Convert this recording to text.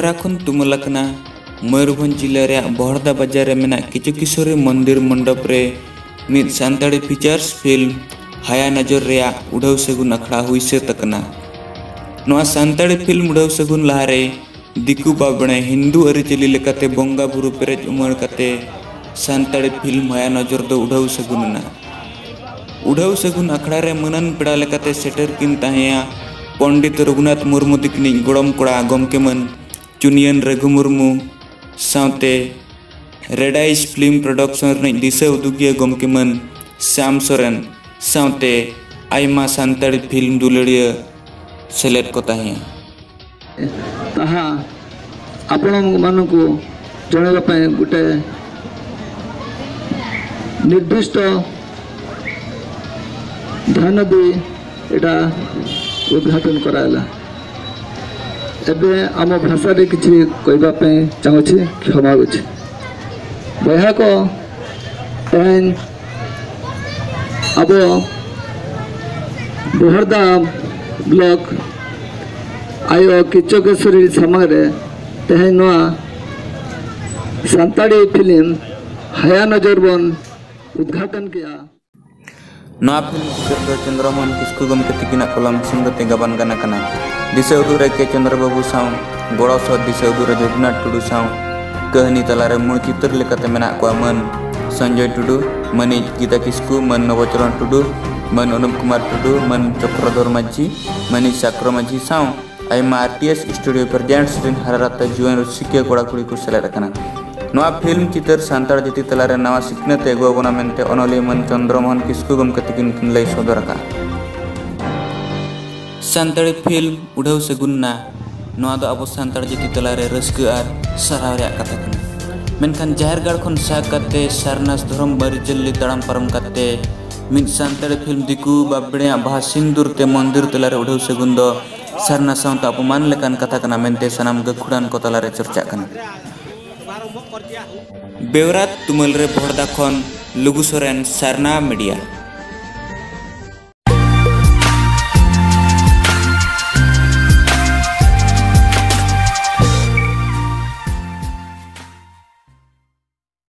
बेवरा खन तुमलकना मयूरभंज जिले रे बहरदा बाजार रे मेना किचु किशोरी मंदिर मंडप रे मिद सानताड़ी फीचर्स फिल्म हाया नजर रे उड़ाव सगुन अखड़ा हुई से तकना। नोआ सानताड़ी फिल्म उड़ाव सगुन लहारे दिकु बाबणे हिंदू अरिचली लेकाते बंगा बुरु पेरेज उमर काते सानताड़ी फिल्म हाया नजर दो उड़ाव सगुन ना। उड़ाव सगुन अखड़ा रे मनन पेड़ा लेकाते सेटर किन ताहेया पंडित रघुनाथ मुर्मू दिकनी गोड़म कोड़ा गमके मन चुनियन रघु मुर्मू सावते रेडाइस फिल्म प्रोडक्शन रे दिशा उदुगिया गमके मन श्याम सोरेन सावते आयमा सानताड़ी फिल्म दुलड़िया सेलेक्ट को ताहेया ताहा आपण मानकु जणावा पय गुटे निर्दिष्ट ध्यान दे एटा उद्घाटन कराला। एबे आम भाषा रे किछि कहबा पे चाहूछि क्षमा गुछि बया को एन अब बहरदा ब्लॉक आयो किचकेश्वरी समरे तेह नुआ सानताड़ी फिल्म हाया नजर बन उद्घाटन किया। नवा फिल्म चित्र चंद्रमोहन किस्कू गमके तिकिना कलम संगति गबन गाना कना दिशा उदुरे के चंद्रबाबू साव गोड़ा सह दिशा उदुरे जगन्नाथ टुडू साव कहानी तलारे मूल चित्र लेकाते मेना को मन संजय टुडू मनी गीता किस्कू मन नवचरण टुडू मन अनुप कुमार टुडू मन चक्रधर माझी मनी साक्र माझी साव आयमा आरटीएस स्टूडियो प्रेजेंट्स रिन हरारत जुएन रुसिके कोड़ा कुड़ी को सेलेक्ट कना। नवा फिल्म चित्र सानताड़ जाति तलारे नवा सिखनत एगोबना मेनते अनलिया मन चंद्रमोहन किस्कू गमके तिकिन लई सदर का सानताड़ी फिल्म उड़ाव सगुन ना नवा दो अब सानताड़ जाति तलारे रस्क आर सराव रे कथा कना। मेनखान जाहेरगाड़ खन सा काते सारनास धर्म बारिजल्ली तड़ाम पारम काते मिद सानताड़ी फिल्म दिकु बाबड़े बाहा सिंदूर ते मंदिर तलारे उड़ाव सगुन दो सारना सावता अपमान लेकान कथा कना मेनते सनाम गखुड़ान को तलारे चर्चा कना। बेवरा तुमल रे बहरदा खन लुगु सोरेन सारना मीडिया।